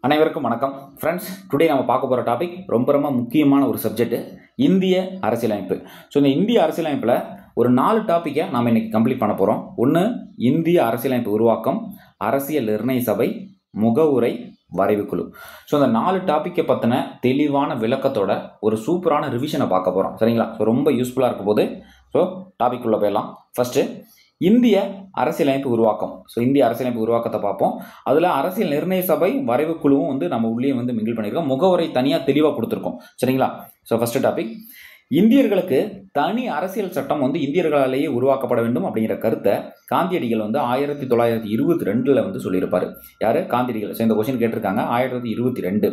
அனைவருக்கும் வணக்கம் friends. Today நம்ம பார்க்க போகிற டாபிக் ரொம்ப முக்கியமான ஒரு சப்ஜெக்ட், இந்திய அரசியலமைப்பு. ஸோ இந்த இந்திய அரசியலமைப்பில் ஒரு 4 டாப்பிக்கை நாம் இன்றைக்கி கம்ப்ளீட் பண்ண போகிறோம். ஒன்று, இந்திய அரசியலமைப்பு உருவாக்கம், அரசியல் நிர்ணய சபை, முகவுரை, வரைவுக்குழு. ஸோ இந்த 4 டாப்பிக்கை பற்றின தெளிவான விளக்கத்தோட ஒரு சூப்பரான ரிவிஷனை பார்க்க போகிறோம். சரிங்களா? ஸோ ரொம்ப யூஸ்ஃபுல்லாக இருக்கும் போது ஸோ டாபிக் உள்ள போயிடலாம். ஃபஸ்ட்டு, இந்திய அரசியலமைப்பு உருவாக்கம். ஸோ இந்திய அரசியலமைப்பு உருவாக்கத்தை பார்ப்போம். அதில் அரசியல் நிர்ணய சபை, வரைவுக்குழுவும் நம்ம உள்ளே மிங்கிள் பண்ணியிருக்கோம். முகவரை தனியாக தெளிவாக கொடுத்துருக்கோம். சரிங்களா? ஸோ ஃபஸ்ட்டு டாபிக், இந்தியர்களுக்கு தனி அரசியல் சட்டம் இந்தியர்களாலேயே உருவாக்கப்பட வேண்டும் அப்படிங்கிற கருத்தை காந்தியடிகள் 1922 சொல்லியிருப்பார். யார்? காந்தியடிகள். ஸோ இந்த கொஸ்டின் கேட்டிருக்காங்க. 1922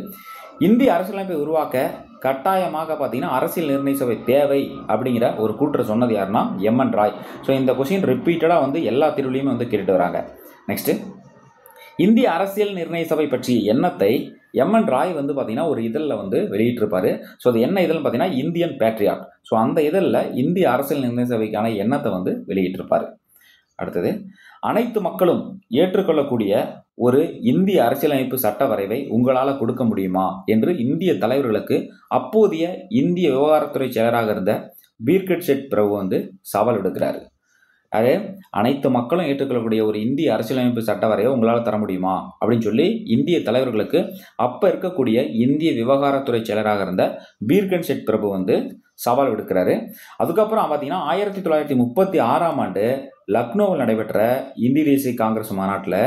இந்திய அரசியலமைப்பை உருவாக்க கட்டாயமாக பார்த்தீங்கன்னா அரசியல் நிர்ணய சபை தேவை அப்படிங்கிற ஒரு கூற்று சொன்னது யாருன்னா எம்என் ராய். ஸோ இந்த கொஸ்டின் ரிப்பீட்டடாக எல்லா தேர்வுலையுமே கேட்டுட்டு வராங்க. நெக்ஸ்ட்டு, இந்திய அரசியல் நிர்ணய சபை பற்றிய எண்ணத்தை எம்என் ராய் பார்த்தீங்கன்னா ஒரு இதழில் வெளியிட்டிருப்பார். ஸோ அது என்ன இதழ்னு பார்த்தீங்கன்னா இந்தியன் பேட்ரியாட். ஸோ அந்த இதழில் இந்திய அரசியல் நிர்ணய சபைக்கான எண்ணத்தை வெளியிட்டிருப்பார். அடுத்தது, அனைத்து மக்களும் ஏற்றுக்கொள்ளக்கூடிய ஒரு இந்திய அரசியலமைப்பு சட்ட வரைவை உங்களால் கொடுக்க முடியுமா என்று இந்திய தலைவர்களுக்கு அப்போதைய இந்திய விவகாரத்துறை செயலராக இருந்த பீர்கட் செட் பிரபு சவால் விடுக்கிறார். அது அனைத்து மக்களும் ஏற்றுக்கொள்ளக்கூடிய ஒரு இந்திய அரசியலமைப்பு சட்ட வரைவை உங்களால் தர முடியுமா அப்படின்னு சொல்லி இந்திய தலைவர்களுக்கு அப்போ இருக்கக்கூடிய இந்திய விவகாரத்துறை செயலராக இருந்த பீர்கட் செட் பிரபு சவால் விடுக்கிறாரு. அதுக்கப்புறம் பார்த்தீங்கன்னா 1936 லக்னோவில் நடைபெற்ற இந்திய தேசிய காங்கிரஸ் மாநாட்டில்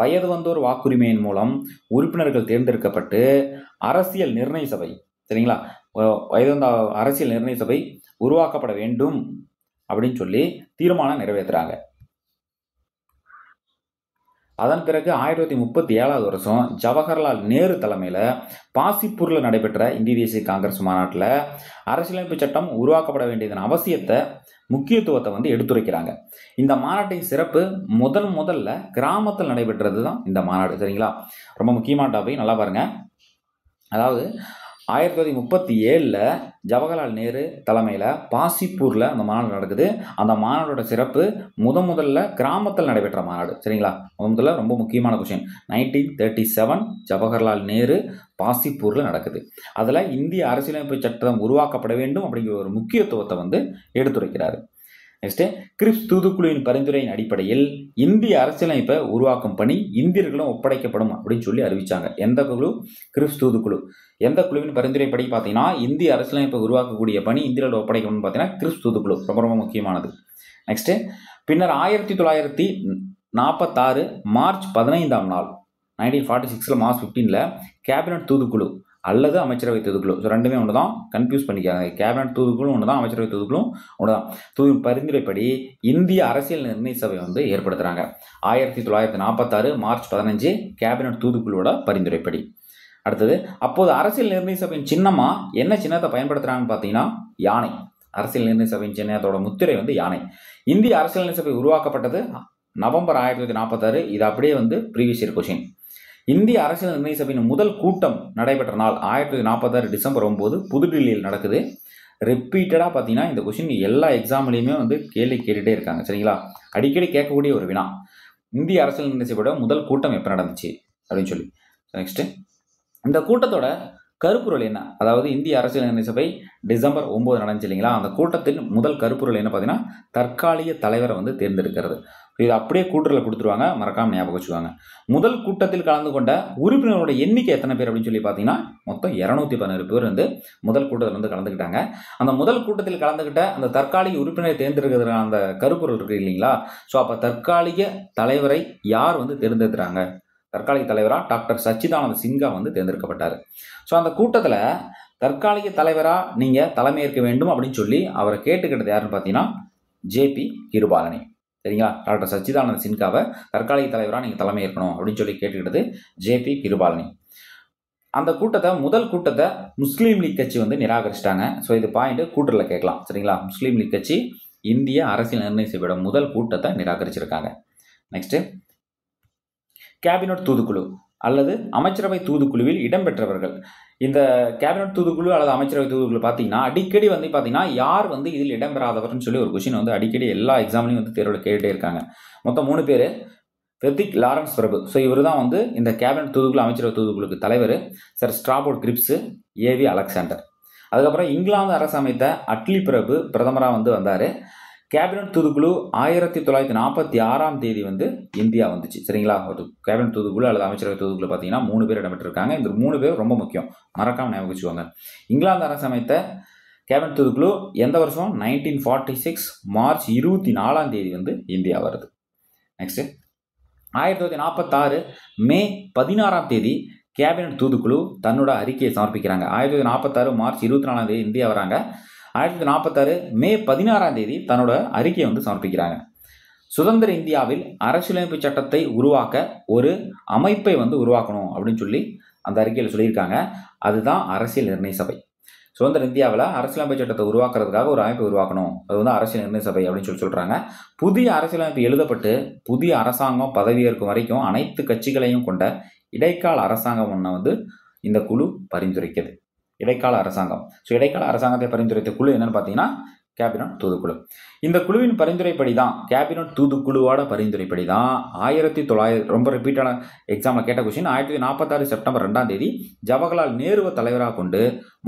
வயது வந்தோர் வாக்குரிமையின் மூலம் உறுப்பினர்கள் தேர்ந்தெடுக்கப்பட்டு அரசியல் நிர்ணய சபை, சரிங்களா, வயது வந்த அரசியல் நிர்ணய சபை உருவாக்கப்பட வேண்டும் அப்படின்னு சொல்லி தீர்மானம் நிறைவேற்றுறாங்க. அதன் பிறகு 1937 ஜவஹர்லால் நேரு தலைமையில் பாசிப்பூரில் நடைபெற்ற இந்திய தேசிய காங்கிரஸ் மாநாட்டில் அரசியலமைப்பு சட்டம் உருவாக்கப்பட வேண்டியதன் அவசியத்தை, முக்கியத்துவத்தை எடுத்துரைக்கிறாங்க. இந்த மாநாட்டின் சிறப்பு முதல்ல கிராமத்தில் நடைபெற்றது தான் இந்த மாநாடு. சரிங்களா? ரொம்ப முக்கியமான டாபிக், நல்லா பாருங்க. அதாவது 1937 ஜவஹர்லால் நேரு தலைமையில் பாசிப்பூரில் அந்த மாநாடு நடக்குது. அந்த மாநாடோட சிறப்பு முதல்ல கிராமத்தில் நடைபெற்ற மாநாடு. சரிங்களா? முதல்ல ரொம்ப முக்கியமான கொஸ்டின். 1937 ஜவஹர்லால் நேரு பாசிப்பூரில் நடக்குது. அதில் இந்திய அரசியலமைப்பு சட்டம் உருவாக்கப்பட வேண்டும் அப்படிங்கிற ஒரு முக்கியத்துவத்தை எடுத்துரைக்கிறாரு. நெக்ஸ்ட்டு, கிரிப்ஸ் தூதுக்குழுவின் பரிந்துரையின் அடிப்படையில் இந்திய அரசியலமைப்பை உருவாக்கும் பணி இந்தியர்களும் ஒப்படைக்கப்படும் அப்படின்னு சொல்லி அறிவிச்சாங்க. எந்த குழு? கிரிப்ஸ் தூதுக்குழு. எந்த குழுவின் பரிந்துரைப்படி பார்த்தீங்கன்னா இந்திய அரசியலமைப்பை உருவாக்கக்கூடிய பணி இந்தியர்கள் ஒப்படைக்கணும்னு பார்த்தீங்கன்னா கிரிப்ஸ் தூதுக்குழு. ரொம்ப முக்கியமானது. நெக்ஸ்ட்டு, பின்னர் 1946 மார்ச் 15 1946 மார்ச் 15 கேபினட் தூதுக்குழு அல்லது அமைச்சரவை தூதுக்குழு. ஸோ ரெண்டுமே ஒன்று தான், கன்ஃபியூஸ் பண்ணிக்காங்க. கேபினட் தூதுக்குழு ஒன்று தான், அமைச்சரவை தூதுக்குழும் ஒன்று தான். பரிந்துரைப்படி இந்திய அரசியல் நிர்ணய சபை ஏற்படுத்துகிறாங்க. 1946 மார்ச் 15 கேபினட் தூதுக்குழுவோட பரிந்துரைப்படி. அடுத்தது, அப்போது அரசியல் நிர்ணய சபையின் சின்னமாக என்ன சின்னத்தை பயன்படுத்துகிறாங்கன்னு பார்த்தீங்கன்னா யானை. அரசியல் நிர்ணய சபையின் சின்னத்தோட முத்திரை யானை. இந்திய அரசியல் நிர்ணய சபை உருவாக்கப்பட்டது நவம்பர் 1946. இது அப்படியே ப்ரீவியஸ் இயர் கொஸ்டின். இந்திய அரசியல் நிர்ணய சபையின் முதல் கூட்டம் நடைபெற்ற நாள் 1946 டிசம்பர் 9 புதுடில்லியில் நடக்குது. ரிப்பீட்டடாக பார்த்தீங்கன்னா இந்த கொஸ்டின் எல்லா எக்ஸாம்லேயுமே கேள்வி கேட்டுகிட்டே இருக்காங்க. சரிங்களா? அடிக்கடி கேட்கக்கூடிய ஒரு வினா, இந்திய அரசியல் நிர்ணய சபையோட முதல் கூட்டம் எப்போ நடந்துச்சு அப்படின்னு சொல்லி. நெக்ஸ்ட்டு, இந்த கூட்டத்தோட கருப்பொருள் என்ன? அதாவது இந்திய அரசியல் நிர்ணய சபை டிசம்பர் 9 நடந்துச்சு இல்லைங்களா? அந்த கூட்டத்தின் முதல் கருப்பொருள் என்ன பார்த்தீங்கன்னா தற்காலிக தலைவரை தேர்ந்தெடுக்கிறது. இது அப்படியே கூட்டத்தில் கொடுத்துருவாங்க, மறக்காமல் ஞாபகம் வச்சுக்குவாங்க. முதல் கூட்டத்தில் கலந்து கொண்ட உறுப்பினரோட எண்ணிக்கை எத்தனை பேர் அப்படின்னு சொல்லி பார்த்தீங்கன்னா மொத்தம் 216 பேர் முதல் கூட்டத்தில் கலந்துக்கிட்டாங்க. அந்த முதல் கூட்டத்தில் கலந்துக்கிட்ட அந்த தற்காலிக உறுப்பினரை தேர்ந்தெடுக்கிற அந்த கருப்பொருள் இருக்கு இல்லைங்களா? ஸோ அப்போ தற்காலிக தலைவரை யார் தேர்ந்தெடுக்கிறாங்க? தற்காலிக தலைவராக டாக்டர் சச்சிதானந்த சின்ஹா தேர்ந்தெடுக்கப்பட்டார். ஸோ அந்த கூட்டத்தில் தற்காலிக தலைவராக நீங்கள் தலைமையேற்க வேண்டும் அப்படின்னு சொல்லி அவரை கேட்டுக்கிட்டது யாருன்னு பார்த்தீங்கன்னா ஜேபி கிருபாலனி. சரிங்களா? டாக்டர் சச்சிதானந்த சின்ஹாவை தற்காலிக தலைவராக நீங்கள் தலைமையேற்கணும் அப்படின்னு சொல்லி கேட்டுக்கிட்டது ஜேபி கிருபாலனி. அந்த முதல் கூட்டத்தை முஸ்லீம் லீக் கட்சி நிராகரிச்சிட்டாங்க. ஸோ இது பாயிண்ட் கூட்டத்தில் கேட்கலாம். சரிங்களா? முஸ்லீம் லீக் கட்சி இந்திய அரசியல் நிர்ணய சபையோட முதல் கூட்டத்தை நிராகரிச்சிருக்காங்க. நெக்ஸ்ட்டு, கேபினட் தூதுக்குழு அல்லது அமைச்சரவை தூதுக்குழுவில் இடம்பெற்றவர்கள். இந்த கேபினட் தூதுக்குழு அல்லது அமைச்சரவை தூதுக்குழு பார்த்தீங்கன்னா அடிக்கடி வந்து பார்த்தீங்கன்னா யார் வந்து இதில் இடம்பெறாதவர்னு சொல்லி ஒரு கொஸ்டின் வந்து அடிக்கடி எல்லா எக்ஸாம்லையும் வந்து தேர்வில் கேட்டே இருக்காங்க. மொத்தம் 3 பேர். பெத்திக் லாரன்ஸ் பிரபு. ஸோ இவர் தான் வந்து இந்த கேபினட் தூதுக்குழு அமைச்சரவை தூதுக்குழுக்கு தலைவர். Sir Stafford Cripps, AV Alexander. அதுக்கப்புறம் இங்கிலாந்து அரசு அமைத்த அட்லி பிரபு பிரதமராக வந்து வந்தார். கேபினட் தூதுக்குழு 1946ஆம் தேதி வந்து இந்தியா வந்துச்சு. சரிங்களா? ஒரு கேபினட் தூதுக்குழு அல்லது அமைச்சரவை தூதுக்குழு பார்த்தீங்கன்னா 3 பேர் இடம்பெற்றிருக்காங்க. இந்த 3 பேர் ரொம்ப முக்கியம், மறக்காம ஞாபகம் வச்சுக்கோங்க. இங்கிலாந்து அரசு அமைத்த கேபினட் தூதுக்குழு எந்த வருஷம்? 1946 மார்ச் 24ஆம் தேதி வந்து இந்தியா வருது. நெக்ஸ்ட் 1946 மே 16ஆம் தேதி கேபினட் தூதுக்குழு தன்னோட அறிக்கையை சமர்ப்பிக்கிறாங்க. 1946 மார்ச் 24ஆம் தேதி இந்தியா வராங்க. 1946 மே 16ஆம் தேதி தன்னோட அறிக்கையை வந்து சமர்ப்பிக்கிறாங்க. சுதந்திர இந்தியாவில் அரசியலமைப்பு சட்டத்தை உருவாக்க ஒரு அமைப்பை வந்து உருவாக்கணும் அப்படின்னு சொல்லி அந்த அறிக்கையில் சொல்லியிருக்காங்க. அதுதான் அரசியல் நிர்ணய சபை. சுதந்திர இந்தியாவில் அரசியலமைப்பு சட்டத்தை உருவாக்குறதுக்காக ஒரு அமைப்பை உருவாக்கணும், அது வந்து அரசியல் நிர்ணய சபை அப்படின்னு சொல்லி சொல்கிறாங்க. புதிய அரசியலமைப்பு எழுதப்பட்டு புதிய அரசாங்கம் பதவியேற்கும் வரைக்கும் அனைத்து கட்சிகளையும் கொண்ட இடைக்கால அரசாங்கம் ஒன்று வந்து இந்த குழு பரிந்துரைக்குது. இடைக்கால அரசாங்கம். ஸோ இடைக்கால அரசாங்கத்தை பரிந்துரைத்த குழு என்னன்னு பார்த்தீங்கன்னா கேபினட் தூதுக்குழு. இந்த குழுவின் பரிந்துரைப்படி தான், கேபினட் தூதுக்குழுவோட பரிந்துரைப்படி தான் 1900 ரொம்ப ரிப்பீட்டான எக்ஸாமில் கேட்ட கொஸ்டின், 1946 செப்டம்பர் 2ஆம் தேதி ஜவஹர்லால் நேருவை தலைவராக கொண்டு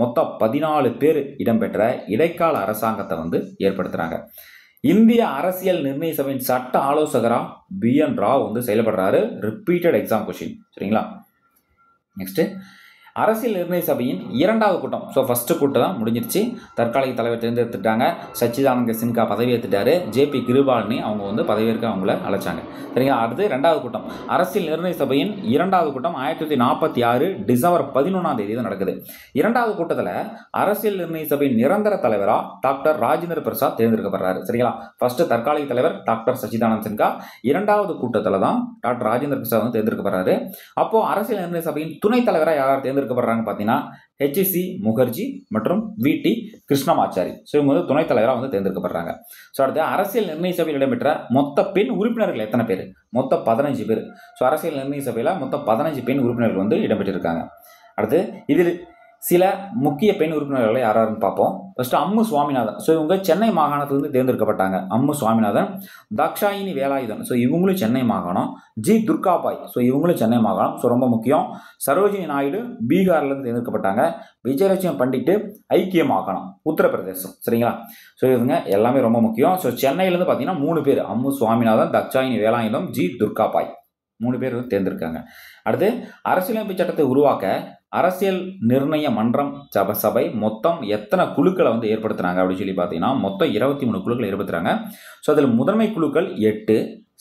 மொத்தம் 14 பேர் இடம்பெற்ற இடைக்கால அரசாங்கத்தை வந்து ஏற்படுத்துகிறாங்க. இந்திய அரசியல் நிர்ணய சபையின் சட்ட ஆலோசகராக BN ராவ் வந்து செயல்படுறாரு. Repeated exam question. சரிங்களா? நெக்ஸ்ட் அரசியல் நிர்ணய சபையின் 2வது கூட்டம். ஸோ ஃபர்ஸ்ட் கூட்டம் தான் முடிஞ்சிருச்சு. தற்காலிக தலைவர் தேர்ந்தெடுத்துட்டாங்க. சச்சிதானந்த சின்ஹா பதவி ஏற்றுட்டாரு. JP கிருபாலனி அவங்க வந்து பதவியேற்க அவங்கள அழைச்சாங்க. சரிங்களா? அடுத்து 2வது கூட்டம். அரசியல் நிர்ணய சபையின் 2வது கூட்டம் 1946 டிசம்பர் 11ஆம் தேதி தான் நடக்குது. 2வது கூட்டத்தில் அரசியல் நிர்ணய சபையின் நிரந்தர தலைவராக டாக்டர் ராஜேந்திர பிரசாத் தேர்ந்தெடுக்கப்படுறாரு. சரிங்களா? ஃபர்ஸ்ட் தற்காலிக தலைவர் டாக்டர் சச்சிதானந்த சின்ஹா. 2வது கூட்டத்தில் தான் டாக்டர் ராஜேந்திர பிரசாத் வந்து தேர்ந்தெடுக்கப்படுறாரு. அப்போ அரசியல் நிர்ணய சபையின் துணைத் தலைவராக யார் தேர்ந்தெடுக்கப்படுறாங்க பார்த்தீங்கன்னா HC முகர்ஜி மற்றும் VT கிருஷ்ணமாச்சாரி. ஸோ இவங்க வந்து துணைத் தலைவராக வந்து தேர்ந்தெடுக்கப்படுறாங்க. ஸோ அடுத்து அரசியல் நிர்ணய சபையில் இடம்பெற்ற மொத்த பெண் உறுப்பினர்கள் எத்தனை பேர்? மொத்தம் 15 பேர். ஸோ அரசியல் நிர்ணய சபையில் மொத்தம் 15 பெண் உறுப்பினர்கள் வந்து இடம்பெற்றிருக்காங்க. அடுத்து இதில் சில முக்கிய பெண் உறுப்பினர்களை யாராருன்னு பார்ப்போம். ஃபர்ஸ்ட் அம்மு சுவாமிநாதன். ஸோ இவங்க சென்னை மாகாணத்திலிருந்து தேர்ந்தெடுக்கப்பட்டாங்க. அம்மு சுவாமிநாதன். தாக்ஷாயினி வேலாயுதன். ஸோ இவங்களும் சென்னை மாகாணம். ஜி துர்காபாய். ஸோ இவங்களும் சென்னை மாகாணம். ஸோ ரொம்ப முக்கியம். சரோஜினி நாயுடு பீகார்லேருந்து தேர்ந்தெடுக்கப்பட்டாங்க. விஜயலட்சுமி பண்டிட் ஐக்கிய மாகாணம் உத்தரப்பிரதேசம். சரிங்களா? ஸோ இவங்க எல்லாமே ரொம்ப முக்கியம். ஸோ சென்னையிலேருந்து பார்த்தீங்கன்னா 3 பேர், அம்மு சுவாமிநாதன், தாக்ஷாயினி வேலாயுதம், ஜி துர்காபாய், 3 பேர் வந்து தேர்ந்தெடுக்காங்க. அடுத்து அரசியலமைப்பு சட்டத்தை உருவாக்க அரசியல் நிர்ணய மன்றம் சபை மொத்தம் எத்தனை குழுக்களை வந்து ஏற்படுத்துறாங்க அப்படின்னு சொல்லி பார்த்தீங்கன்னா மொத்தம் 23 குழுக்களை ஏற்படுத்துறாங்க. ஸோ அதில் முதன்மை குழுக்கள் 8,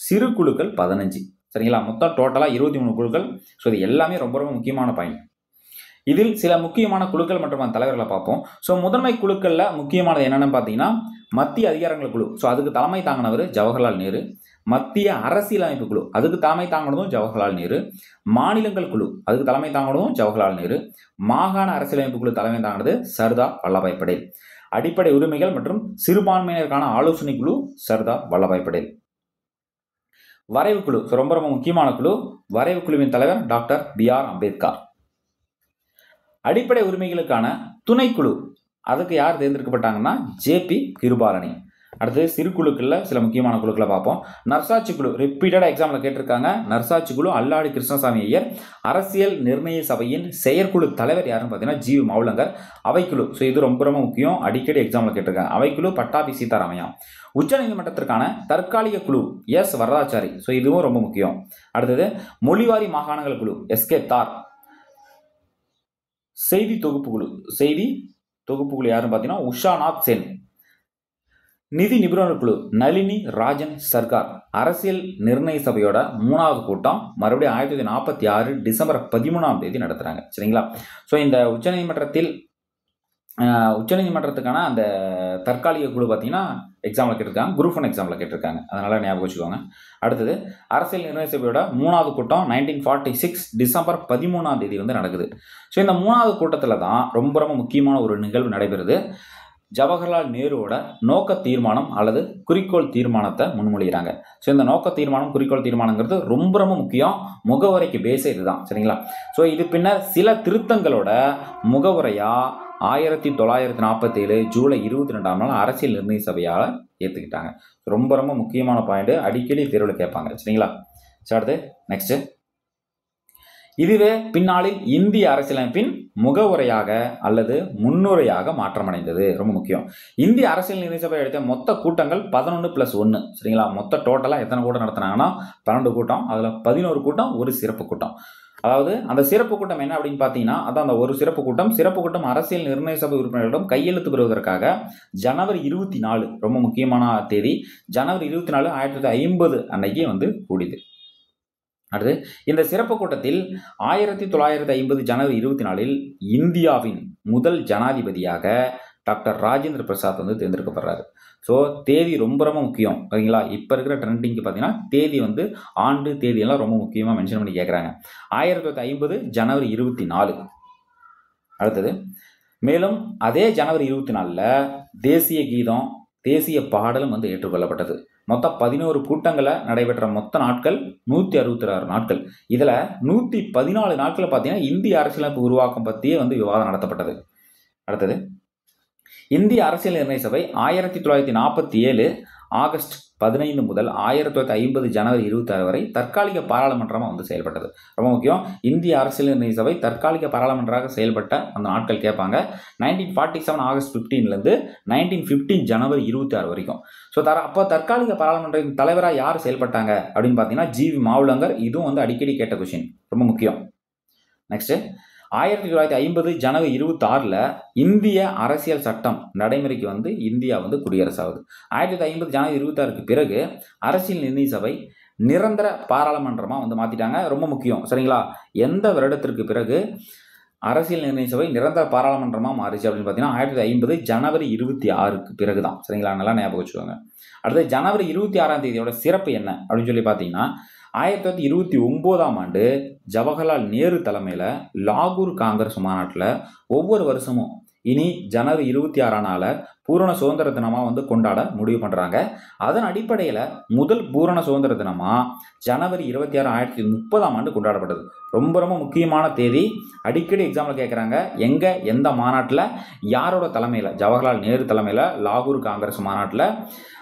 சிறு குழுக்கள் 15. சரிங்களா? மொத்தம் டோட்டலாக 23 குழுக்கள். ஸோ இது எல்லாமே ரொம்ப ரொம்ப முக்கியமான பாயிண்ட். இதில் சில முக்கியமான குழுக்கள் மற்றும் தலைவர்களை பார்ப்போம். ஸோ முதன்மை குழுக்களில் முக்கியமானது என்னென்னு பார்த்தீங்கன்னா மத்திய அதிகாரங்கள் குழு. ஸோ அதுக்கு தலைமை தாங்கினவர் ஜவஹர்லால் நேரு. மத்திய அரசியலமைப்பு குழு, அதுக்கு தலைமை தாங்கினதும் ஜவஹர்லால் நேரு. மாநிலங்கள் குழு, அதுக்கு தலைமை தாங்கினதும் ஜவஹர்லால் நேரு. மாகாண அரசியலமைப்பு குழு தலைமை தாங்கினது சர்தார் வல்லபாய் படேல். அடிப்படை உரிமைகள் மற்றும் சிறுபான்மையினருக்கான ஆலோசனை குழு சர்தார் வல்லபாய் படேல். வரைவு குழு, ரொம்ப ரொம்ப முக்கியமான குழு. வரைவு குழுவின் தலைவர் டாக்டர் BR அம்பேத்கர். அடிப்படை உரிமைகளுக்கான துணைக்குழு, அதுக்கு யார் தேர்ந்தெடுக்கப்பட்டாங்கன்னா JP கிருபாலனி. அடுத்து சிறு குழுக்களில் சில முக்கியமான குழுக்களை பார்ப்போம். நர்சாட்சி குழு, ரிப்பீட்டடாக எக்ஸாமில் கேட்டிருக்காங்க. நர்சாட்சி குழு அல்லாடி கிருஷ்ணசாமி ஐயர். அரசியல் நிர்ணய சபையின் செயற்குழு தலைவர் யாருன்னு பார்த்தீங்கன்னா GV மௌலங்கர். அவைக்குழு, ஸோ இது ரொம்ப ரொம்ப முக்கியம், அடிக்கடி எக்ஸாமில் கேட்டிருக்காங்க. அவைக்குழு பட்டாபி சீதாராமையா. உச்சநீதிமன்றத்திற்கான தற்காலிக குழு S வரதாச்சாரி. ஸோ இதுவும் ரொம்ப முக்கியம். அடுத்தது மொழிவாரி மாகாணங்கள் குழு SK தார். செய்தி தொகுப்பு குழு யாருன்னு பார்த்தீங்கன்னா உஷாநாத் சென். நிதி நிபுணர் குழு நளினி ராஜன் சர்கார். அரசியல் நிர்ணய சபையோட 3வது கூட்டம் மறுபடியும் 1946 டிசம்பர் 13ஆம் தேதி நடத்துகிறாங்க. சரிங்களா? ஸோ இந்த உச்சநீதிமன்றத்துக்கான அந்த தற்காலிக குழு பார்த்தீங்கன்னா எக்ஸாமில் கேட்டிருக்காங்க, குரூப் 1 எக்ஸாமில் கேட்டிருக்காங்க, அதனால் ஞாபகம் வச்சுக்கோங்க. அடுத்தது அரசியல் நிர்ணய சபையோட 3வது கூட்டம் 1946 டிசம்பர் 13ஆம் தேதி வந்து நடக்குது. ஸோ இந்த 3வது கூட்டத்தில் தான் ரொம்ப ரொம்ப முக்கியமான ஒரு நிகழ்வு நடைபெறுது. ஜவஹர்லால் நேருவோட நோக்க தீர்மானம் அல்லது குறிக்கோள் தீர்மானத்தை முன்மொழிகிறாங்க. ஸோ இந்த நோக்க தீர்மானம் குறிக்கோள் தீர்மானங்கிறது ரொம்ப ரொம்ப முக்கியம். முகவுரைக்கு பேஸே இதுதான், சரிங்களா? ஸோ இது பின்னர் சில திருத்தங்களோட முகவுரையா 1947 ஜூலை 22 அரசியல் நிர்ணய சபையால் ஏற்றுக்கிட்டாங்க. ரொம்ப ரொம்ப முக்கியமான பாயிண்ட், அடிக்கடி தேர்வில் கேட்பாங்க, சரிங்களா? ஸோ அடுத்து நெக்ஸ்ட், இதுவே பின்னாளில் இந்திய அரசியலமைப்பின் முகவுரையாக அல்லது முன்னுரையாக மாற்றமடைந்தது. ரொம்ப முக்கியம். இந்திய அரசியல் நிர்ணய சபை எடுத்த மொத்த கூட்டங்கள் 11+1, சரிங்களா? மொத்த டோட்டலாக எத்தனை கூட்டம் நடத்தினாங்கன்னா 12 கூட்டம். அதில் 11 கூட்டம் ஒரு சிறப்பு கூட்டம். அதாவது அந்த சிறப்பு கூட்டம் என்ன அப்படின்னு பார்த்தீங்கன்னா, அதான் அந்த ஒரு சிறப்பு கூட்டம் அரசியல் நிர்ணய சபை உறுப்பினர்களிடம் கையெழுத்து பெறுவதற்காக ஜனவரி 24, ரொம்ப முக்கியமான தேதி, ஜனவரி 24, 1950 அன்னைக்கு வந்து கூடியது. அடுத்து, இந்த சிறப்பு கூட்டத்தில் 1950 ஜனவரி 24 இந்தியாவின் முதல் ஜனாதிபதியாக டாக்டர் ராஜேந்திர பிரசாத் வந்து தேர்ந்தெடுக்கப்படுறாரு. ஸோ தேதி ரொம்ப ரொம்ப முக்கியம், சரிங்களா? இப்போ இருக்கிற ட்ரெண்டிங்க்கு பார்த்தீங்கன்னா தேதி வந்து ஆண்டு தேதியெல்லாம் ரொம்ப முக்கியமாக மென்ஷன் பண்ணி கேட்குறாங்க. 1950 ஜனவரி 24. அடுத்தது, மேலும் அதே ஜனவரி 24 தேசிய கீதம், தேசிய பாடலும் வந்து ஏற்றுக்கொள்ளப்பட்டது. மொத்தம் 11 கூட்டங்களை நடைபெற்ற மொத்த நாட்கள் 166 நாட்கள். இதில் 114 நாட்கள் பார்த்தீங்கன்னா இந்திய அரசியலமைப்பு உருவாக்கம் பற்றியே வந்து விவாதம் நடத்தப்பட்டது. அடுத்தது, இந்திய அரசியல் நிர்ணய சபை 1947 ஆகஸ்ட் 15 முதல் 1950 ஜனவரி 26 வரை தற்காலிக பாராளுமன்றமாக வந்து செயல்பட்டது. ரொம்ப முக்கியம். இந்திய அரசியல் நிர்ணய சபை தற்காலிக பாராளுமன்றமாக செயல்பட்ட அந்த நாட்கள் கேட்பாங்க. 1947 ஆகஸ்ட் 15 1950 ஜனவரி 26 வரைக்கும். ஸோ அப்போ தற்காலிக பாராளுமன்றத்தின் தலைவராக யார் செயல்பட்டாங்க அப்படின்னு பார்த்தீங்கன்னா ஜி.வி. மாவுலங்கர். இதுவும் வந்து அடிக்கடி கேட்ட கொஸ்டின், ரொம்ப முக்கியம். நெக்ஸ்ட், 1950 ஜனவரி 26 இந்திய அரசியல் சட்டம் நடைமுறைக்கு வந்து இந்தியா வந்து குடியரசாகுது. 1950 ஜனவரி 26க்கு பிறகு அரசியல் நிர்ணய சபை நிரந்தர பாராளுமன்றமாக வந்து மாற்றிட்டாங்க. ரொம்ப முக்கியம், சரிங்களா? எந்த வருடத்திற்கு பிறகு அரசியல் நிர்ணய சபை நிரந்தர பாராளுமன்றமாக மாறிச்சு அப்படின்னு பார்த்தீங்கன்னா 1950 ஜனவரி 26க்கு பிறகு தான், சரிங்களா? நல்லா ஞாபகம் வச்சுக்கோங்க. அடுத்து, ஜனவரி 26ஆம் தேதியோட சிறப்பு என்ன அப்படின்னு சொல்லி பார்த்தீங்கன்னா 1929 ஜவஹர்லால் நேரு தலைமையில் லாகூர் காங்கிரஸ் மாநாட்டில் ஒவ்வொரு வருஷமும் இனி ஜனவரி 26 பூரண சுதந்திர தினமாக வந்து கொண்டாட முடிவு பண்ணுறாங்க. அதன் அடிப்படையில் முதல் பூரண சுதந்திர தினமாக ஜனவரி 26, 1930 கொண்டாடப்பட்டது. ரொம்ப ரொம்ப முக்கியமான தேதி, அடிக்கடி எக்ஸாம்பிள் கேட்குறாங்க. எந்த மாநாட்டில் யாரோட தலைமையில்? ஜவஹர்லால் நேரு தலைமையில் லாகூர் காங்கிரஸ் மாநாட்டில்,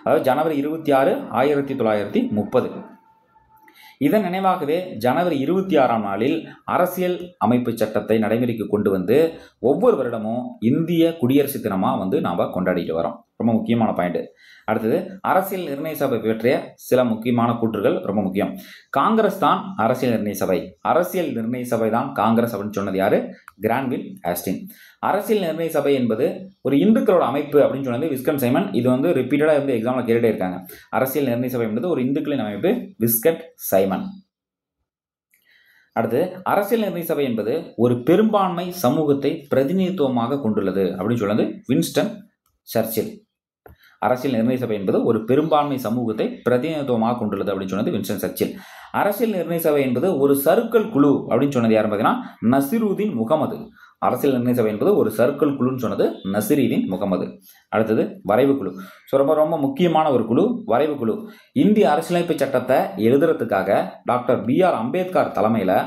அதாவது ஜனவரி 26, 1930. இதன் நினைவாகவே ஜனவரி 26 அரசியல் அமைப்பு சட்டத்தை நடைமுறைக்கு கொண்டு வந்து ஒவ்வொரு வருடமும் இந்திய குடியரசு தினமாக வந்து நாம் கொண்டாடிட்டு வரோம். ரொம்ப முக்கியமான பாயிண்ட். அடுத்தது, அரசியல் நிர்ணய சபை பற்றிய சில முக்கியமான கூற்றுகள் ரொம்ப முக்கியம். காங்கிரஸ் தான் அரசியல் நிர்ணய சபை. அரசியல் நிர்ணய சபை தான் காங்கிரஸ் அப்படின்னு சொன்னது யாரு? கிரான்வில் ஆஸ்டின். அரசியல் நிர்ணய சபை என்பது ஒரு இந்துக்களோட அமைப்பு அப்படின்னு சொன்னது விஸ்கட் சைமன். இது வந்து ரிப்பீட்டடாக வந்து எக்ஸாமில் கேட்டுட்டே இருக்காங்க. அரசியல் நிர்ணய சபை என்பது ஒரு இந்துக்களின் அமைப்பு, விஸ்கட் சைமன். அடுத்து, அரசியல் நிர்ணய சபை என்பது ஒரு பெரும்பான்மை சமூகத்தை பிரதிநிதித்துவமாக கொண்டுள்ளது அப்படின்னு சொன்னது வின்ஸ்டன் சர்ச்சில். அரசியல் நிர்ணய சபை என்பது ஒரு பெரும்பான்மை சமூகத்தை பிரதிநிதித்துவமாக கொண்டுள்ளது அப்படின்னு சொன்னது வின்ஸ்டன் சர்ச்சில். அரசியல் நிர்ணய சபை என்பது ஒரு சர்க்கிள் குழு அப்படின்னு சொன்னது யாருன்னு பார்த்தீங்கன்னா நசிருதீன் முகமது. அரசியல் நிர்ணய சபை என்பது ஒரு சர்க்கிள் குழுன்னு சொன்னது நசிருதீன் முகமது. அடுத்தது, வரைவு குழு. ஸோ ரொம்ப ரொம்ப முக்கியமான ஒரு குழு, வரைவு குழு. இந்திய அரசியலமைப்பு சட்டத்தை எழுதுறதுக்காக டாக்டர் B.R. அம்பேத்கர் தலைமையில்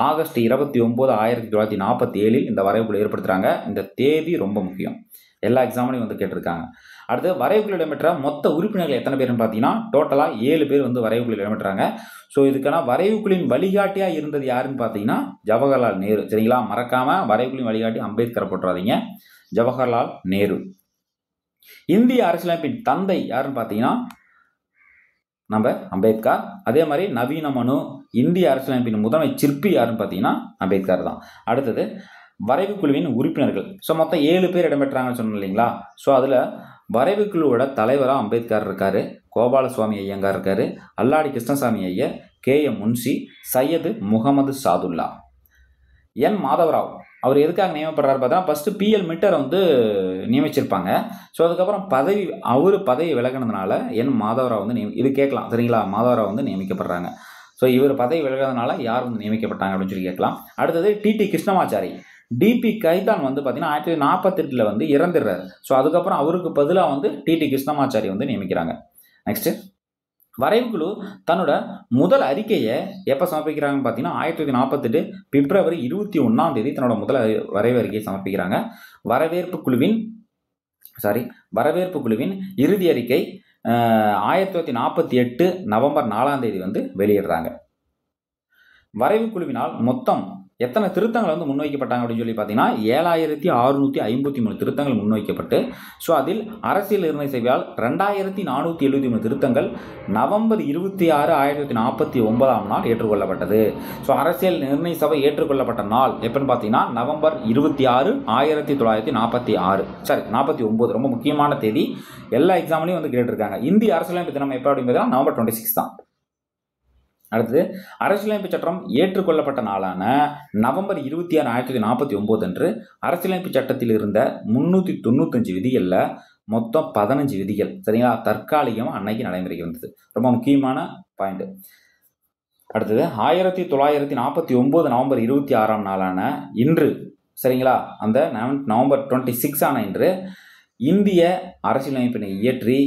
ஆகஸ்ட் 29, 1947 இந்த வரைவு குழு ஏற்படுத்துகிறாங்க. இந்த தேதி ரொம்ப முக்கியம், எல்லா எக்ஸாம்லையும் வந்து கேட்டிருக்காங்க. அடுத்து, வரைவுக்குழு இடம்பெற்ற மொத்த உறுப்பினர்கள் எத்தனை பேர்னு பார்த்தீங்கன்னா டோட்டலாக 7 பேர் வந்து வரைவுக்குழு இடம்பெற்றாங்க. ஸோ இதுக்கான வரைவுக்குழுவின் வழிகாட்டியாக இருந்தது யாருன்னு பார்த்தீங்கன்னா ஜவஹர்லால் நேரு, சரிங்களா? மறக்காமல் வரைவுக்குழுவின் வழிகாட்டி அம்பேத்கரை போட்டுறாதீங்க, ஜவஹர்லால் நேரு. இந்திய அரசியலமைப்பின் தந்தை யாருன்னு பார்த்தீங்கன்னா நம்ம அம்பேத்கர். அதே மாதிரி நவீன மனு, இந்திய அரசியலமைப்பின் முதன்மை சிற்பி யாருன்னு பார்த்தீங்கன்னா அம்பேத்கர் தான். அடுத்தது, வரைவு குழுவின் உறுப்பினர்கள். ஸோ மொத்தம் 7 பேர் இடம்பெற்றாங்கன்னு சொன்னோம் இல்லைங்களா? ஸோ அதில் வரைவு குழுவோட தலைவராக அம்பேத்கர் இருக்கார், கோபாலசுவாமி ஐயங்கார் இருக்கார், அல்லாடி கிருஷ்ணசாமி ஐயர், K.M. முன்ஷி, சையது முகமது சாதுல்லா. என் மாதவராவ் அவர் எதுக்காக நியமிப்படுறாரு பார்த்தா ஃபஸ்ட்டு P.L. மிட்டரை வந்து நியமிச்சிருப்பாங்க. ஸோ அதுக்கப்புறம் பதவி விலகினதுனால என் மாதவராவ் வந்து இது கேட்கலாம், சரிங்களா? மாதவராவ் வந்து நியமிக்கப்படுறாங்க. ஸோ இவர் பதவி விலகிறதுனால யார் வந்து நியமிக்கப்பட்டாங்க அப்படின்னு சொல்லி கேட்கலாம். அடுத்தது, T.T. கிருஷ்ணமாச்சாரி. டிபி கைதான் வந்து பார்த்தீங்கன்னா 1948 வந்து இறந்துடுறாரு. ஸோ அதுக்கப்புறம் அவருக்கு பதிலாக வந்து டிடி கிருஷ்ணமாச்சாரி வந்து நியமிக்கிறாங்க. நெக்ஸ்ட், வரைவுக்குழு தன்னோட முதல் அறிக்கையை எப்போ சமர்ப்பிக்கிறாங்கன்னு பார்த்தீங்கன்னா 1948 பிப்ரவரி 21 தன்னோட முதல் வரைவு அறிக்கையை சமர்ப்பிக்கிறாங்க. வரவேற்பு குழுவின் இறுதி அறிக்கை 1948 நவம்பர் 4 வந்து வெளியிடுறாங்க. வரைவு குழுவினால் மொத்தம் எத்தனை திருத்தங்கள் வந்து முன்வைக்கப்பட்டாங்க அப்படின்னு சொல்லி பார்த்தீங்கன்னா 7653 திருத்தங்கள் முன்வைக்கப்பட்டு, ஸோ அதில் அரசியல் நிர்ணய சபையால் 2473 திருத்தங்கள் நவம்பர் 26, 1949 ஏற்றுக்கொள்ளப்பட்டது. ஸோ அரசியல் நிர்ணய சபை ஏற்றுக்கொள்ளப்பட்ட நாள் எப்பன்னு பார்த்தீங்கன்னா நவம்பர் 26, 1949. ரொம்ப முக்கியமான தேதி, எல்லா எக்ஸாம்லையும் வந்து கேட்டிருக்காங்க. இந்திய அரசியலமைப்பு தினம் எப்போ அப்படின்னு பார்த்தீங்கன்னா நவம்பர் 26 தான். அடுத்தது, அரசியலமைப்பு சட்டம் ஏற்றுக்கொள்ளப்பட்ட நாளான நவம்பர் 26, 1949 அன்று அரசியலமைப்பு சட்டத்தில் இருந்த 395 விதிகளில் மொத்தம் 15 விதிகள் சரிங்களா தற்காலிகமாக அன்னைக்கு நடைமுறைக்கு வந்தது. ரொம்ப முக்கியமான பாயிண்ட். அடுத்தது, 1949 நவம்பர் 26 இன்று சரிங்களா, அந்த நவம்பர் 26 இன்று இந்திய அரசியலமைப்பினை இயற்றி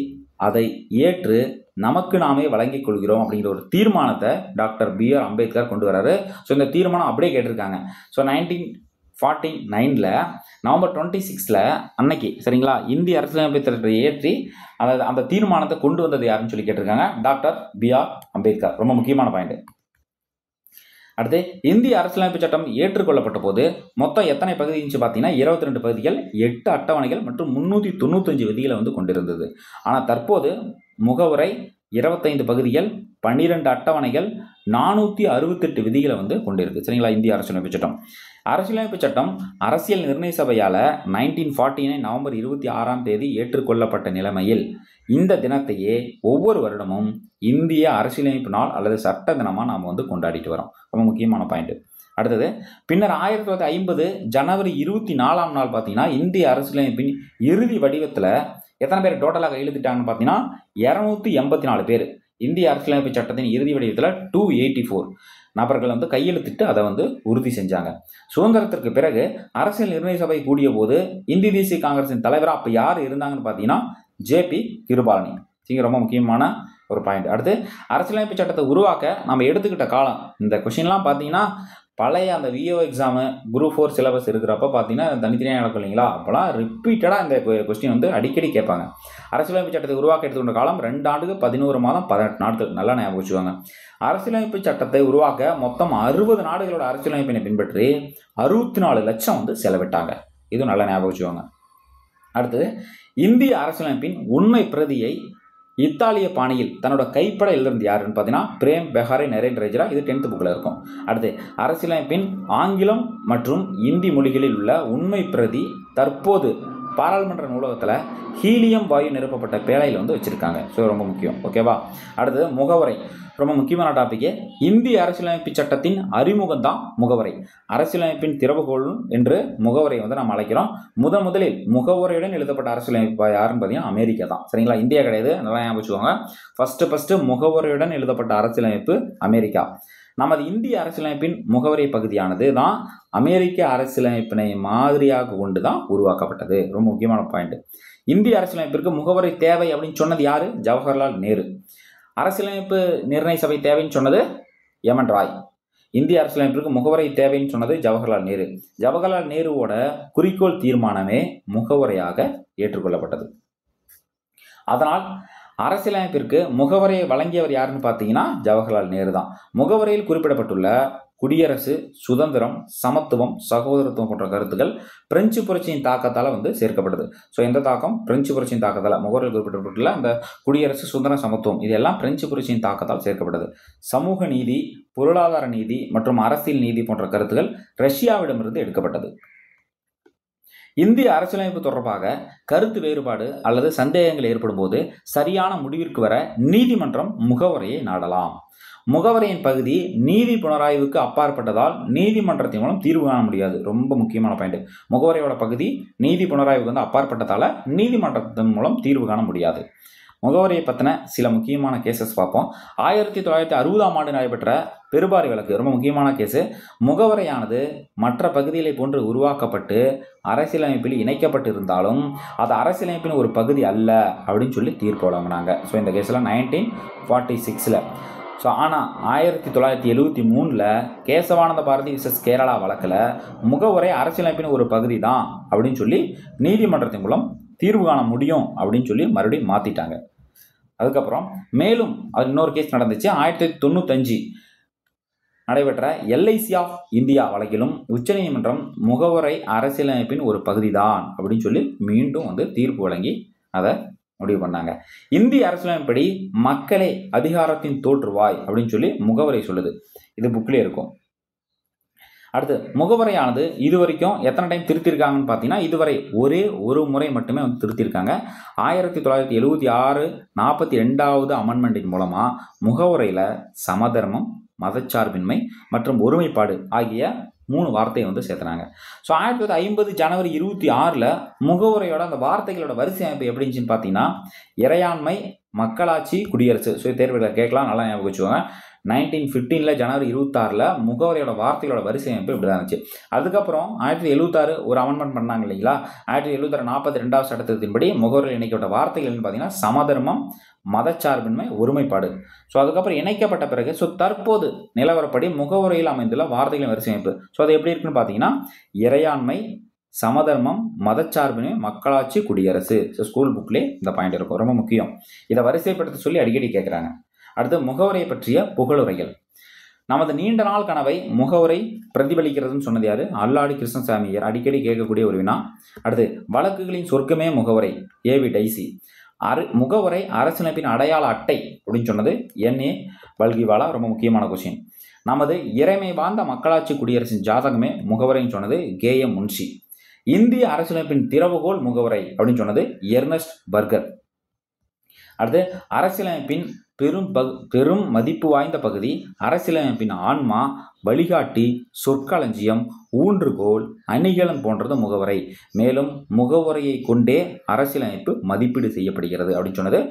அதை ஏற்று நமக்கு நாமே வழங்கிக் கொள்கிறோம் அப்படிங்கிற ஒரு தீர்மானத்தை டாக்டர் B.R. அம்பேத்கர் கொண்டு வராரு. ஸோ இந்த தீர்மானம் அப்படியே கேட்டிருக்காங்க. ஸோ 1949 நவம்பர் 26 அன்னைக்கு சரிங்களா இந்திய அரசியலமைப்பு சட்டத்தை ஏற்றி அந்த தீர்மானத்தை கொண்டு வந்தது யாருன்னு சொல்லி கேட்டிருக்காங்க, டாக்டர் B.R. அம்பேத்கர். ரொம்ப முக்கியமான பாயிண்ட். அடுத்து, இந்திய அரசியலமைப்பு சட்டம் ஏற்றுக்கொள்ளப்பட்ட போது மொத்தம் எத்தனை பகுதி இருந்துச்சு பார்த்தீங்கன்னா 22 பகுதிகள், 8 அட்டவணைகள் மற்றும் 395 விதிகளை வந்து கொண்டிருந்தது. ஆனால் தற்போது முகவுரை 25 பகுதிகள், 12 அட்டவணைகள், 468 விதிகளை வந்து கொண்டிருக்கு சரிங்களா இந்திய அரசியலமைப்பு சட்டம். அரசியலமைப்பு சட்டம் அரசியல் நிர்ணய சபையால் 1949 நவம்பர் 26 ஏற்றுக்கொள்ளப்பட்ட நிலைமையில் இந்த தினத்தையே ஒவ்வொரு வருடமும் இந்திய அரசியலமைப்பு நாள் அல்லது சட்ட தினமாக நாம் வந்து கொண்டாடிட்டு வரோம். ரொம்ப முக்கியமான பாயிண்ட். அடுத்தது, பின்னர் 1950 ஜனவரி 24 பார்த்தீங்கன்னா இந்திய அரசியலமைப்பின் இறுதி வடிவத்தில் எத்தனை பேர் டோட்டலாக கையெழுத்திட்டாங்கன்னு பார்த்தீங்கன்னா 284 பேர் இந்திய அரசியலமைப்பு சட்டத்தின் இறுதி வடிவத்தில் 284 நபர்கள் வந்து கையெழுத்திட்டு அதை வந்து உறுதி செஞ்சாங்க. சுதந்திரத்திற்கு பிறகு அரசியல் நிர்ணய சபை கூடிய போது இந்திய தேசிய காங்கிரசின் தலைவராக அப்போ யார் இருந்தாங்கன்னு பார்த்தீங்கன்னா JP கிருபாலனி. ரொம்ப முக்கியமான ஒரு பாயிண்ட். அடுத்து, அரசியலமைப்பு சட்டத்தை உருவாக்க நம்ம எடுத்துக்கிட்ட காலம், இந்த கொஸ்டின்லாம் பார்த்தீங்கன்னா பழைய அந்த VO எக்ஸாமு குரூப் 4 சிலபஸ் இருக்கிறப்ப பார்த்தீங்கன்னா தனித்தனியாக நடக்கும் இல்லைங்களா, அப்போலாம் ரிப்பீட்டடாக இந்த கொஸ்டின் வந்து அடிக்கடி கேட்பாங்க. அரசியலமைப்பு சட்டத்தை உருவாக்க எடுத்துக்கொண்ட காலம் 2 ஆண்டுகள் 11 மாதம் 18 நாட்கள். நல்லா ஞாபகம் வச்சுக்கோங்க. அரசியலமைப்பு சட்டத்தை உருவாக்க மொத்தம் 60 நாடுகளோட அரசியலமைப்பினை பின்பற்றி 64 லட்சம் வந்து செலவிட்டாங்க. இதுவும் நல்லா ஞாபகம் வச்சுக்கோங்க. அடுத்து, இந்திய அரசியலமைப்பின் உண்மை பிரதியை இத்தாலிய பாணியில் தன்னோட கைப்பட எழுதுறது யாருன்னு பார்த்தீங்கன்னா பிரேம் பெஹாரே நரேந்திரஜரா. இது 10th புக்கில் இருக்கும். அடுத்து, அரசியலமைப்பின் ஆங்கிலம் மற்றும் இந்தி மொழிகளில் உள்ள உண்மை பிரதி தற்போது பாராளுமன்ற நூலகத்தில் ஹீலியம் வாயு நிரப்பப்பட்ட பேழையில் வந்து வச்சுருக்காங்க. ஸோ ரொம்ப முக்கியம். ஓகேவா. அடுத்தது, முகவரை. ரொம்ப முக்கியமான டாபிக். இந்திய அரசியலமைப்பு சட்டத்தின் அறிமுகம் தான் முகவரை. அரசியலமைப்பின் திறவுகோள் என்று முகவரை வந்து நம்ம அழைக்கிறோம். முதலில் முகவரையுடன் எழுதப்பட்ட அரசியலமைப்பு யாருன்னு பார்த்தீங்கன்னா அமெரிக்கா தான் சரிங்களா, இந்தியா கிடையாது. நல்லா ஞாபகம் வச்சுக்கோங்க. ஃபர்ஸ்ட் முகவரையுடன் எழுதப்பட்ட அரசியலமைப்பு அமெரிக்கா. நமது இந்திய அரசியலமைப்பின் முகவரை பகுதியானது தான் அமெரிக்க அரசியலமைப்பினை மாதிரியாக கொண்டு தான் உருவாக்கப்பட்டது. ரொம்ப முக்கியமான பாயிண்ட். இந்திய அரசியலமைப்பிற்கு முகவரை தேவை அப்படின்னு சொன்னது யாரு? ஜவஹர்லால் நேரு. அரசியலமைப்பு நிர்ணய சபை தேவைன்னு சொன்னது MN ராய். இந்திய அரசியலமைப்பிற்கு முகவரை தேவைன்னு சொன்னது ஜவஹர்லால் நேரு. ஜவஹர்லால் நேருவோட குறிக்கோள் தீர்மானமே முகவரையாக ஏற்றுக்கொள்ளப்பட்டது. அதனால் அரசியலமைப்பிற்கு முகவரையை வழங்கியவர் யாருன்னு பார்த்தீங்கன்னா ஜவஹர்லால் நேரு தான். முகவரையில் குறிப்பிடப்பட்டுள்ள குடியரசு, சுதந்திரம், சமத்துவம், சகோதரத்துவம் போன்ற கருத்துக்கள் பிரெஞ்சு புரட்சியின் தாக்கத்தால் வந்து சேர்க்கப்பட்டது. ஸோ எந்த தாக்கம்? பிரெஞ்சு புரட்சியின் தாக்கத்தால். முகவரையில் குறிப்பிடப்பட்டுள்ள அந்த குடியரசு, சுதந்திரம், சமத்துவம் இதெல்லாம் பிரெஞ்சு புரட்சியின் தாக்கத்தால் சேர்க்கப்பட்டது. சமூக நீதி, பொருளாதார நீதி மற்றும் அரசியல் நீதி போன்ற கருத்துக்கள் ரஷ்யாவிடமிருந்து எடுக்கப்பட்டது. இந்திய அரசியலமைப்பு தொடர்பாக கருத்து வேறுபாடு அல்லது சந்தேகங்கள் ஏற்படும் போது சரியான முடிவிற்கு வர நீதிமன்றம் முகவரையை நாடலாம். முகவரையின் பகுதி நீதி புனராய்வுக்கு அப்பாற்பட்டதால் நீதிமன்றத்தின் மூலம் தீர்வு காண முடியாது. ரொம்ப முக்கியமான பாயிண்ட். முகவரையோட பகுதி நீதி புனராய்வுக்கு வந்து அப்பாற்பட்டதால நீதிமன்றத்தின் மூலம் தீர்வு காண முடியாது. முகவரியை பற்றின சில முக்கியமான கேசஸ் பார்ப்போம். 1960ஆம் ஆண்டு நடைபெற்ற பெருபாரி வழக்கு ரொம்ப முக்கியமான கேஸு. முகவரையானது மற்ற பகுதிகளை போன்று உருவாக்கப்பட்டு அரசியலமைப்பில் இணைக்கப்பட்டு இருந்தாலும் அது அரசியலமைப்பின் ஒரு பகுதி அல்ல அப்படின்னு சொல்லி தீர்ப்பு வழங்கினாங்க. ஸோ இந்த கேஸில் 1946. ஸோ ஆனால் 1973 கேசவானந்த பாரதி விசஸ் கேரளா வழக்கில் முகவரை அரசியலமைப்பின் ஒரு பகுதி தான் அப்படின்னு சொல்லி நீதிமன்றத்தின் மூலம் தீர்வு காண முடியும் அப்படின்னு சொல்லி மறுபடியும் மாற்றிட்டாங்க. அதுக்கப்புறம் மேலும் அது இன்னொரு கேஸ் நடந்துச்சு. 1995 நடைபெற்ற எல்ஐசி ஆஃப் இந்தியா வழக்கிலும் உச்சநீதிமன்றம் முகவரை அரசியலமைப்பின் ஒரு பகுதி தான் அப்படின்னு சொல்லி மீண்டும் தீர்ப்பு வழங்கி அதை முடிவு பண்ணாங்க. இந்திய அரசியலமைப்படி மக்களே அதிகாரத்தின் தோற்றுவாய் அப்படின்னு சொல்லி முகவரை சொல்லுது. இது புக்லேயே இருக்கும். அடுத்து முகவரையானது இது வரைக்கும் எத்தனை டைம் திருத்திருக்காங்கன்னு பார்த்தீங்கன்னா இதுவரை ஒரே ஒரு முறை மட்டுமே திருத்திருக்காங்க. 1976 42வது அமெண்ட்மெண்ட்டின் மூலமாக முகவரையில் சமதர்மம், மதச்சார்பின்மை மற்றும் ஒருமைப்பாடு ஆகிய 3 வார்த்தையை சேர்த்துனாங்க. ஸோ 1950 ஜனவரி 26 முகவுரையோட அந்த வார்த்தைகளோட வரிசை அமைப்பு எப்படி இருந்துச்சுன்னு பார்த்தீங்கன்னா இறையாண்மை, மக்களாட்சி, குடியரசு. ஸோ தேர்வுகளை கேட்கலாம், நல்லா ஞாபகம் வச்சுக்கோங்க. 1915 ஜனவரி 26 முகவரையோட வார்த்தைகளோட வரிசை அமைப்பு இப்படி தான் இருந்துச்சு. அதுக்கப்புறம் 1976 ஒரு அமெண்ட்மெண்ட் பண்ணாங்க இல்லைங்களா. 1976 42வது சட்டத்தின்படி முகவரியில் இணைக்கப்பட்ட வார்த்தைகள்னு பார்த்தீங்கன்னா சமதர்மம், மதச்சார்பின்மை, ஒருமைப்பாடு. ஸோ அதுக்கப்புறம் இணைக்கப்பட்ட பிறகு தற்போது நிலவரப்படி முகவுரையில் அமைந்துள்ள வார்த்தைகளின் வரிசை அமைப்பு. ஸோ அது எப்படி இருக்குன்னு பார்த்தீங்கன்னா இறையாண்மை, சமதர்மம், மதச்சார்பின்மை, மக்களாட்சி, குடியரசு. ஸோ ஸ்கூல் புக்லேயே இந்த பாயிண்ட் இருக்கும், ரொம்ப முக்கியம். இதை வரிசைப்படுத்த சொல்லி அடிக்கடி கேட்குறாங்க. அடுத்து முகவரை பற்றிய புகழுரைகள். நமது நீண்ட நாள் கனவை முகவரை பிரதிபலிக்கிறதுன்னு சொன்னது யாரு? அல்லாடி கிருஷ்ணசாமியார். அடிக்கடி கேட்கக்கூடிய ஒரு வினா. அடுத்து வழக்குகளின் சொர்க்கமே முகவரை, ஏவி டைசி. முகவரை அரசியலமைப்பின் அடையாள அட்டை அப்படின்னு சொன்னது என்.ஏ. பல்கிவாலா. ரொம்ப முக்கியமான கொஸ்டின். நமது இறைமை வாழ்ந்த மக்களாட்சி குடியரசின் ஜாதகமே முகவரைன்னு சொன்னது கே.எம். முன்ஷி. இந்திய அரசியலமைப்பின் திறவுகோல் முகவரை அப்படின்னு சொன்னது எர்னஸ்ட் பர்கர். அடுத்து அரசியலமைப்பின் பெரும் மதிப்பு வாய்ந்த பகுதி அரசியலமைப்பின் ஆன்மா, வழிகாட்டி, சொற்களஞ்சியம், ஊன்றுகோல், அணிகலன் போன்றது முகவரை. மேலும் முகவரையை கொண்டே அரசியலமைப்பு மதிப்பீடு செய்யப்படுகிறது அப்படின்னு சொன்னது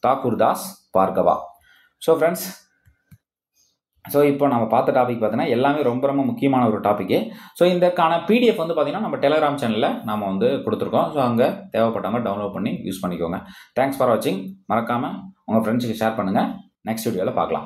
Thakurdas Bhargava. So friends, so இப்போ நம்ம பார்த்த டாபிக் பார்த்தீங்கன்னா எல்லாமே ரொம்ப ரொம்ப முக்கியமான ஒரு டாப்பிக்கு. ஸோ இதற்கான பிடிஎஃப் பார்த்தீங்கன்னா நம்ம டெலிகிராம் சேனலில் நம்ம கொடுத்துருக்கோம். ஸோ அங்கே தேவைப்பட்டவங்க டவுன்லோட் பண்ணி யூஸ் பண்ணிக்கோங்க. தேங்க்ஸ் ஃபார் வாட்சிங். மறக்காமல் உங்கள் ஃப்ரெண்ட்ஸுக்கு ஷேர் பண்ணுங்கள். நெக்ஸ்ட் வீடியோவில் பார்க்கலாம்.